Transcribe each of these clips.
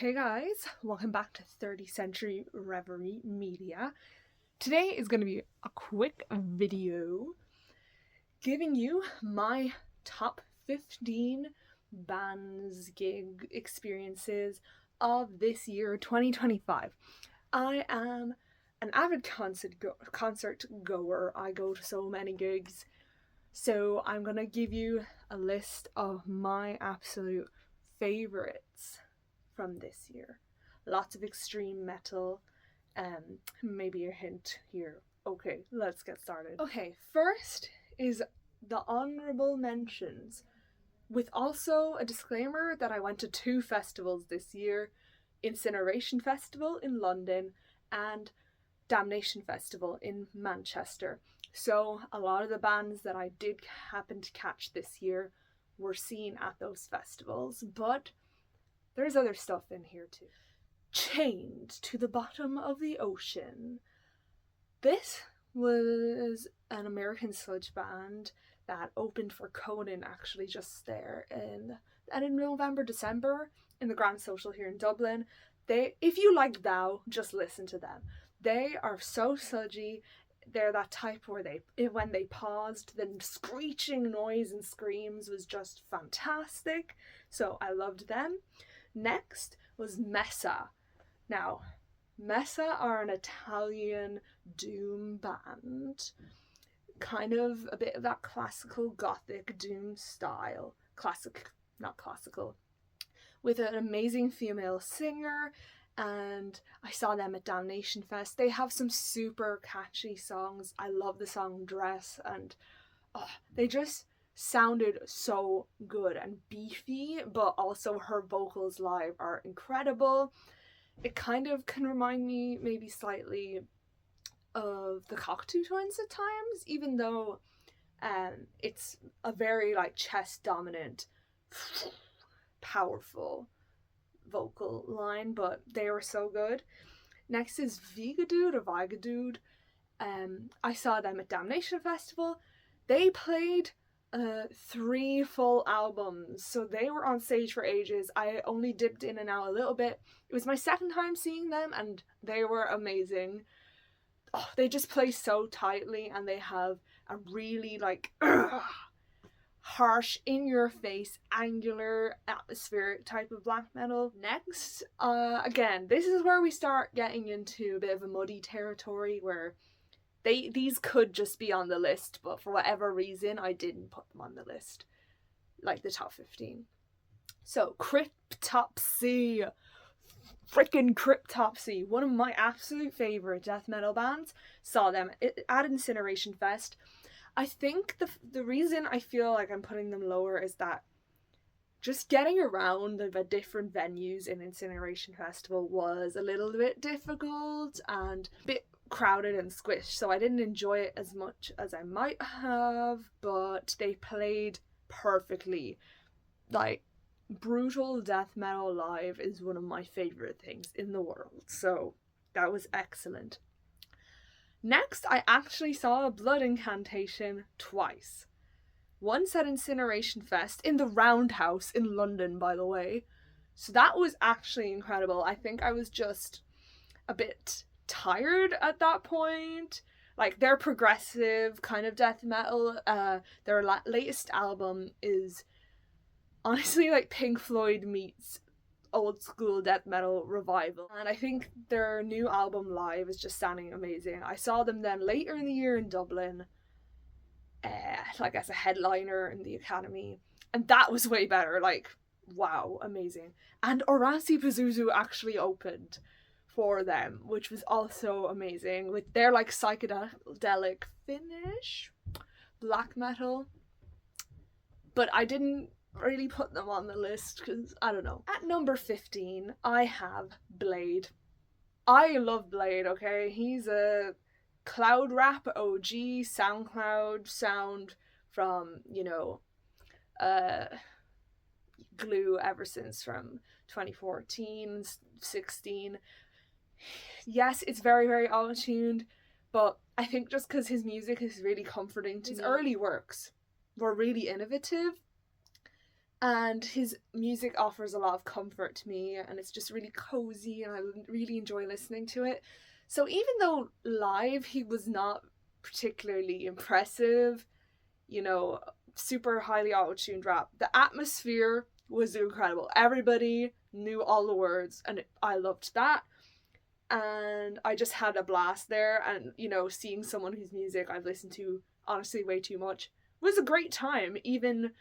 Hey guys, welcome back to 30th Century Reverie Media. Today is going to be a quick video giving you my top 15 bands, gig experiences of this year, 2025. I am an avid concert goer. I go to so many gigs. So I'm going to give you a list of my absolute favorites from this year. Lots of extreme metal, maybe a hint here. Okay, let's get started. Okay, first is the honorable mentions, with also a disclaimer that I went to two festivals this year: Incineration Festival in London and Damnation Festival in Manchester. So a lot of the bands that I did happen to catch this year were seen at those festivals, but there's other stuff in here too. Chained to the Bottom of the Ocean. This was an American sludge band that opened for Conan actually just there in November, December in the Grand Social here in Dublin. If you like Thou, just listen to them. They are so sludgy. They're that type where when they paused, the screeching noise and screams was just fantastic. So I loved them. Next was Messa. Now, Messa are an Italian doom band, kind of a bit of that classical gothic doom style. Not classical. With an amazing female singer, and I saw them at Damnation Fest. They have some super catchy songs. I love the song Dress, and they just sounded so good and beefy, but also her vocals live are incredible. It kind of can remind me maybe slightly of the Cocteau Twins at times, even though it's a very chest dominant, powerful vocal line, but they were so good. Next is Vigadude. I saw them at Damnation Festival. They played 3 full albums, so they were on stage for ages. I only dipped in and out a little bit. It was my second time seeing them, and they were amazing. They just play so tightly, and they have a really harsh, in-your-face, angular, atmospheric type of black metal. Next, again, this is where we start getting into a bit of a muddy territory where these could just be on the list, but for whatever reason I didn't put them on the list, like the top 15. So Cryptopsy, freaking Cryptopsy, one of my absolute favorite death metal bands. Saw them at Incineration Fest. I think the reason I feel like I'm putting them lower is that just getting around the different venues in Incineration Festival was a little bit difficult and a bit crowded and squished, so I didn't enjoy it as much as I might have, but they played perfectly. Brutal death metal live is one of my favorite things in the world, so that was excellent. Next, I actually saw a Blood Incantation twice. Once at Incineration Fest in the Roundhouse in London, by the way. So that was actually incredible. I think I was just a bit tired at that point. They're progressive kind of death metal. Their latest album is honestly Pink Floyd meets old school death metal revival, and I think their new album live is just sounding amazing. I saw them then later in the year in Dublin, as a headliner in the Academy, and that was way better. Wow, amazing. And Orasi Pazuzu actually opened for them, which was also amazing, with their psychedelic Finnish black metal. But I didn't really put them on the list because I don't know. At number 15, I have Blade. I love Blade, okay? He's a cloud rap OG, SoundCloud sound from, Glue ever since from 2014, 16. Yes, it's very, very auto-tuned, but I think just because his music is really comforting to me. His early works were really innovative, And his music offers a lot of comfort to me, and it's just really cozy, and I really enjoy listening to it. So even though live he was not particularly impressive, you know, super highly auto-tuned rap, the atmosphere was incredible. Everybody knew all the words, and I loved that. And I just had a blast there. And, you know, seeing someone whose music I've listened to honestly way too much was a great time, even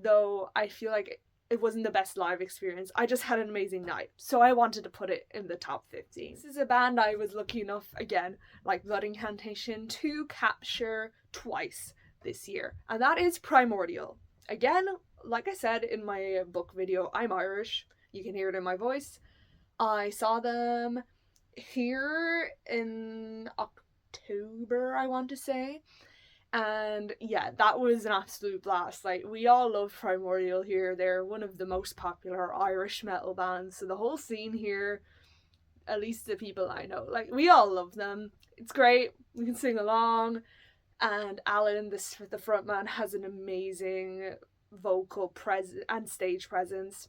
though I feel like it wasn't the best live experience. I just had an amazing night, so I wanted to put it in the top 15. This is a band I was lucky enough, again, like Blood Incantation, to capture twice this year, and that is Primordial. Again, like I said in my book video, I'm Irish. You can hear it in my voice. I saw them here in October, I want to say. And yeah, that was an absolute blast. Like, we all love Primordial here. They're one of the most popular Irish metal bands. So the whole scene here, at least the people I know, like, we all love them. It's great. We can sing along. And Alan, the frontman, has an amazing vocal presence and stage presence.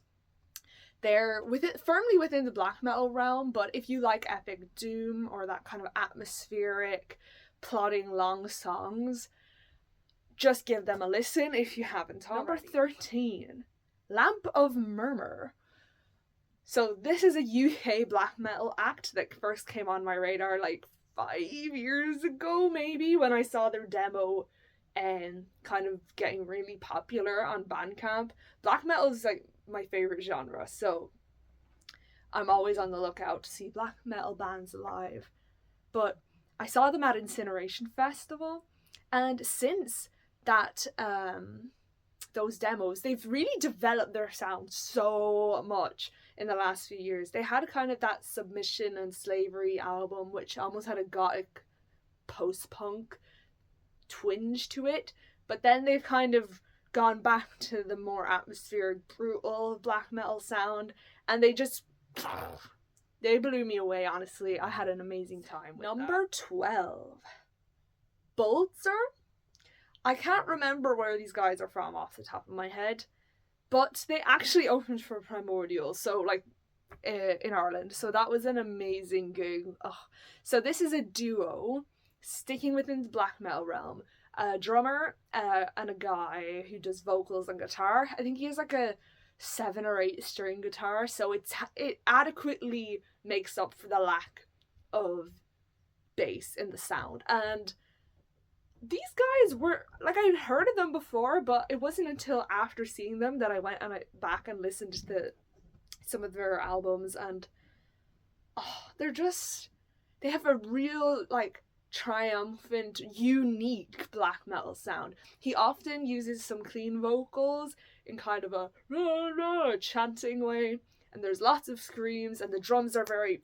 They're firmly within the black metal realm, but if you like epic doom or that kind of atmospheric, plodding long songs, just give them a listen if you haven't already. Number 13, Lamp of Murmur. So this is a UK black metal act that first came on my radar like 5 years ago, maybe, when I saw their demo and kind of getting really popular on Bandcamp. Black metal is like my favorite genre, so I'm always on the lookout to see black metal bands live. But I saw them at Incineration Festival, and since that those demos, they've really developed their sound so much in the last few years. They had kind of that Submission and Slavery album, which almost had a gothic post-punk twinge to it, but then they've kind of gone back to the more atmospheric, brutal black metal sound, and they blew me away, honestly. I had an amazing time with Number 12, Bolzer. I can't remember where these guys are from off the top of my head, but they actually opened for Primordial, so like in Ireland, so that was an amazing gig. So this is a duo sticking within the black metal realm, a drummer and a guy who does vocals and guitar. I think he has like a 7 or 8 string guitar, so it adequately makes up for the lack of bass in the sound. And these guys were like, I'd heard of them before, but it wasn't until after seeing them that I went back and listened to some of their albums, and they have a real like triumphant, unique black metal sound. He often uses some clean vocals in kind of a rah, rah, chanting way, and there's lots of screams, and the drums are very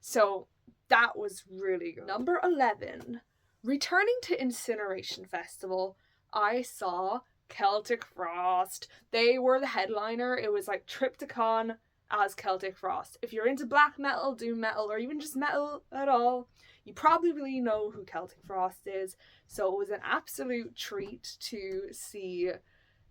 so that was really good. Number 11, returning to Incineration Festival, I saw Celtic Frost. They were the headliner. It was like Triptychon as Celtic Frost. If you're into black metal, doom metal, or even just metal at all, you probably know who Celtic Frost is. So it was an absolute treat to see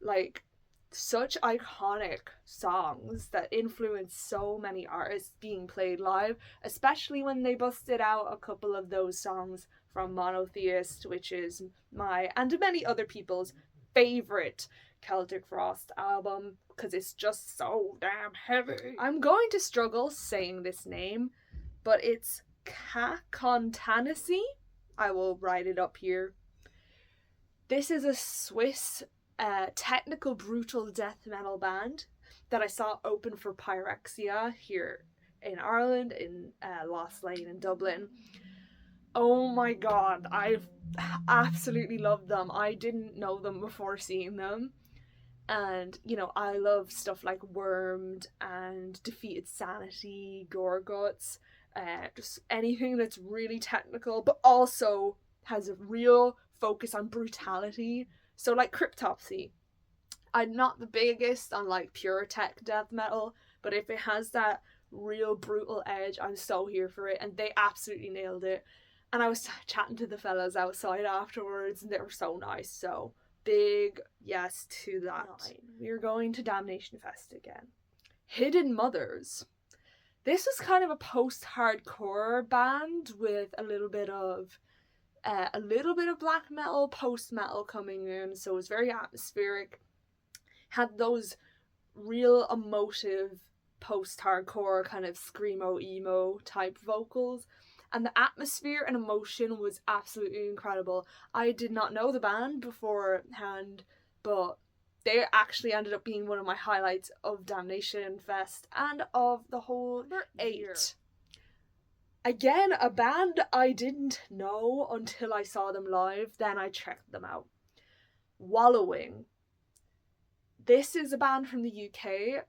like such iconic songs that influence so many artists being played live, especially when they busted out a couple of those songs from Monotheist, which is my and many other people's favorite Celtic Frost album, because it's just so damn heavy. I'm going to struggle saying this name, but it's Cacontancy. I will write it up here. This is a Swiss technical brutal death metal band that I saw open for Pyrexia here in Ireland, in Lost Lane in Dublin. Oh my god, I've absolutely loved them. I didn't know them before seeing them. And, you know, I love stuff like Wormed and Defeated Sanity, Gorguts, just anything that's really technical, but also has a real focus on brutality. So like Cryptopsy. I'm not the biggest on like pure tech death metal, but if it has that real brutal edge, I'm so here for it, and they absolutely nailed it. And I was chatting to the fellas outside afterwards, and they were so nice, so big yes to that. 9. We are going to Damnation Fest again. Hidden Mothers. This was kind of a post-hardcore band with a little bit of black metal, post-metal coming in, so it was very atmospheric. Had those real emotive post-hardcore kind of screamo emo type vocals, and the atmosphere and emotion was absolutely incredible. I did not know the band beforehand, but they actually ended up being one of my highlights of Damnation Fest and of the whole year. 8. Again, a band I didn't know until I saw them live, then I checked them out. Wallowing. This is a band from the UK,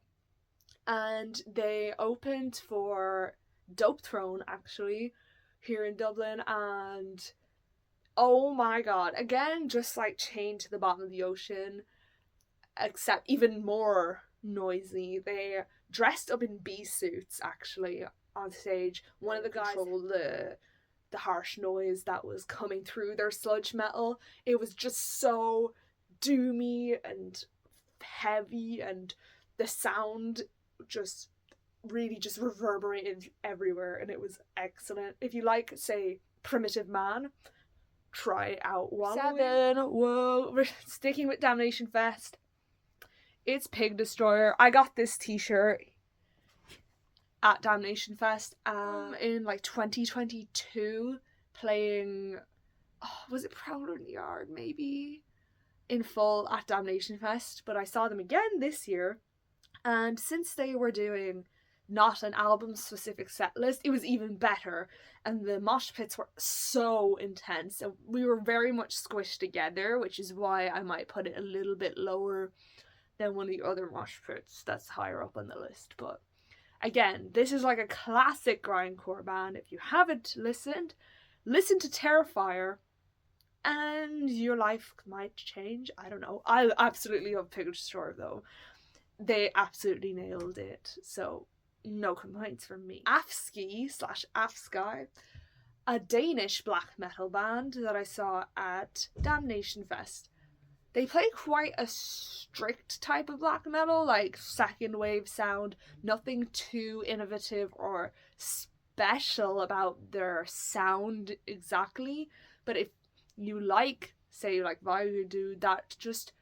and they opened for Dope Throne, actually, here in Dublin, and oh my god, again, just like Chained to the Bottom of the Ocean, except even more noisy. They dressed up in bee suits, actually, on stage. One of the guys controlled the harsh noise that was coming through their sludge metal. It was just so doomy and heavy, and the sound just really just reverberated everywhere, and it was excellent. If you like, say, Primitive Man, try it out. Wallowing. 7. Whoa, we're sticking with Damnation Fest. It's Pig Destroyer. I got this t-shirt at Damnation Fest in like 2022, playing, was it Prowler in the Yard, maybe, in full at Damnation Fest. But I saw them again this year, and since they were doing not an album specific set list, it was even better, and the mosh pits were so intense, and we were very much squished together, which is why I might put it a little bit lower than one of the other mosh pits that's higher up on the list. But again, this is like a classic grindcore band. If you haven't listened, listen to Terrifier and your life might change. I don't know. I absolutely love Pig Destroyer though. They absolutely nailed it, so no complaints from me. Afski/Afsky, a Danish black metal band that I saw at Damnation Fest. They play quite a strict type of black metal, like second wave sound, nothing too innovative or special about their sound exactly, but if you like, say, like Vayu, that just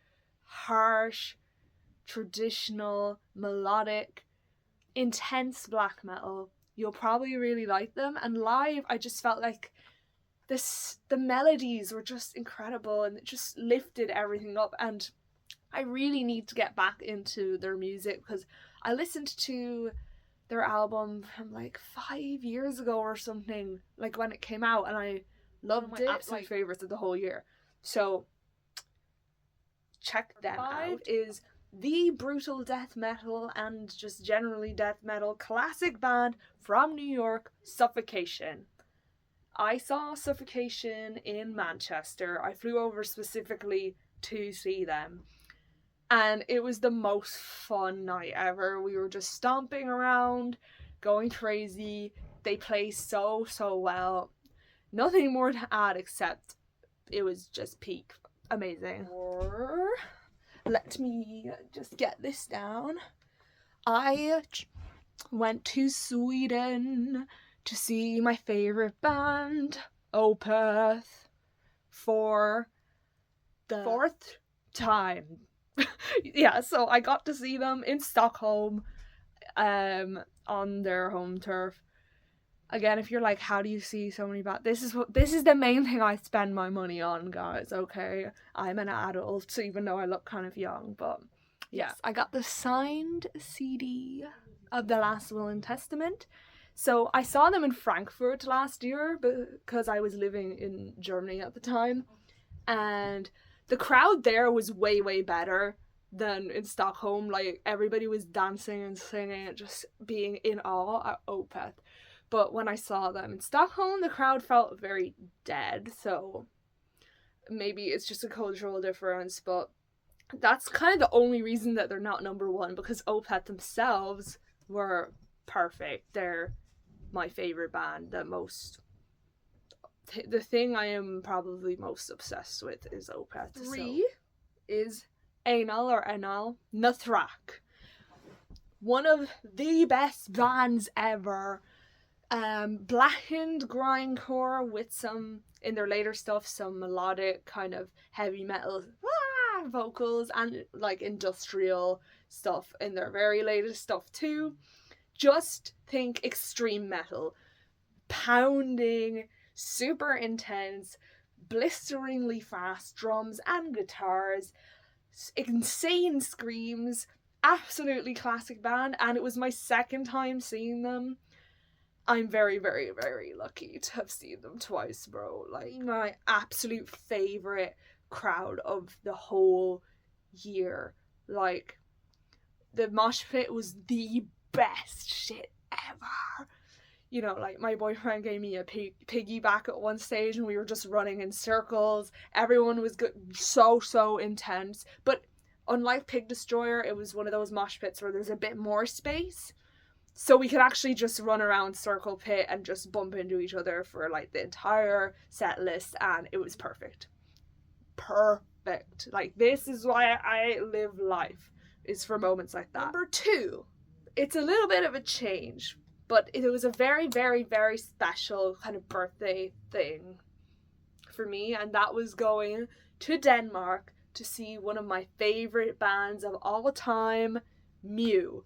harsh, traditional, melodic, intense black metal, you'll probably really like them. And live, I just felt like the melodies were just incredible, and it just lifted everything up. And I really need to get back into their music, because I listened to their album from like 5 years ago or something, like when it came out, and I loved it. Absolute favorites of the whole year. So check them out. Is the brutal death metal and just generally death metal classic band from New York, Suffocation. I saw Suffocation in Manchester. I flew over specifically to see them, and it was the most fun night ever. We were just stomping around, going crazy. They play so well. Nothing more to add except it was just peak amazing. Let me just get this down. I went to Sweden to see my favorite band, Opeth, for the 4th time. Yeah, so I got to see them in Stockholm, on their home turf. Again, if you're like, how do you see so many bands? This is the main thing I spend my money on, guys, okay? I'm an adult, even though I look kind of young, but yeah. Yes, I got the signed CD of The Last Will and Testament. So I saw them in Frankfurt last year because I was living in Germany at the time, and the crowd there was way better than in Stockholm. Like, everybody was dancing and singing and just being in awe at Opeth. But when I saw them in Stockholm, the crowd felt very dead, so maybe it's just a cultural difference, but that's kind of the only reason that they're not number one, because Opeth themselves were perfect. They're my favorite band. The thing I am probably most obsessed with is Opeth. 3. is Anal Nathrak. One of the best bands ever. Blackened grindcore with some, in their later stuff, some melodic kind of heavy metal vocals and like industrial stuff in their very latest stuff too. Just think extreme metal. Pounding, super intense, blisteringly fast drums and guitars, insane screams, absolutely classic band, and it was my second time seeing them. I'm very, very, very lucky to have seen them twice, bro. Like, my absolute favourite crowd of the whole year. Like, the mosh pit was the best shit ever. You know, like, my boyfriend gave me a piggyback at one stage and we were just running in circles. Everyone was so intense. But unlike Pig Destroyer, it was one of those mosh pits where there's a bit more space. So we could actually just run around circle pit and just bump into each other for like the entire set list, and it was perfect. Perfect. Like, this is why I live life, is for moments like that. Number 2, it's a little bit of a change, but it was a very, very, very special kind of birthday thing for me, and that was going to Denmark to see one of my favorite bands of all time, Mew.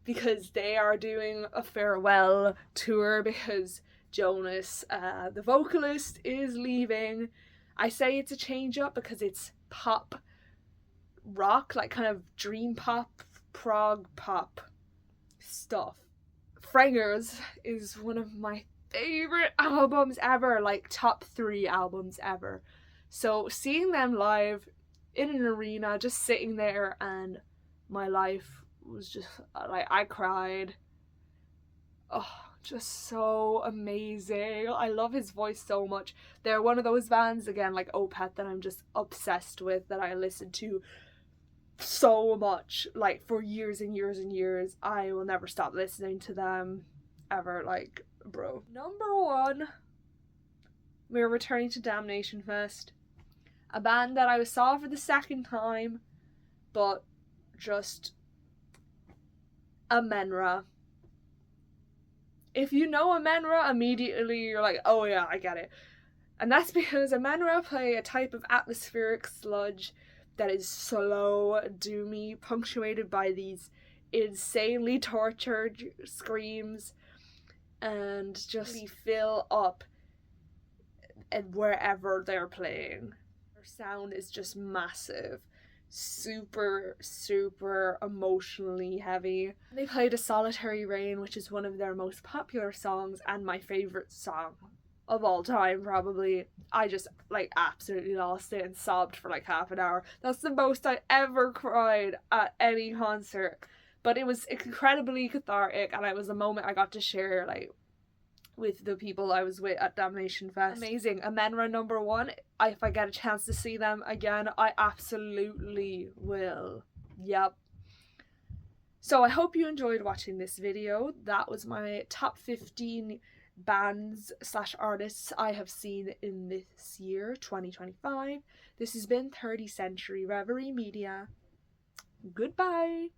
Because they are doing a farewell tour because Jonas, the vocalist, is leaving. I say it's a change up because it's pop rock, like kind of dream pop, prog pop stuff. Frangers is one of my favorite albums ever, like top 3 albums ever. So seeing them live in an arena, just sitting there, and my life was just like, I cried. Oh, just so amazing. I love his voice so much. They're one of those bands, again, like Opeth, that I'm just obsessed with, that I listen to so much, like, for years and years and years. I will never stop listening to them ever. Like, bro. Number 1, we're returning to Damnation Fest, a band that I saw for the second time, but just Amenra. If you know Amenra, immediately you're like, oh yeah, I get it. And that's because Amenra play a type of atmospheric sludge that is slow, doomy, punctuated by these insanely tortured screams, and just fill up and wherever they're playing. Their sound is just massive. Super emotionally heavy. They played A Solitary Rain, which is one of their most popular songs and my favorite song of all time, probably. I just like absolutely lost it and sobbed for like half an hour. That's the most I ever cried at any concert, but it was incredibly cathartic, and it was a moment I got to share like with the people I was with at Damnation Fest. Amazing. Amenra number 1. If I get a chance to see them again, I absolutely will. Yep. So I hope you enjoyed watching this video. That was my top 15 bands / artists I have seen in this year, 2025. This has been 30th Century Reverie Media. Goodbye.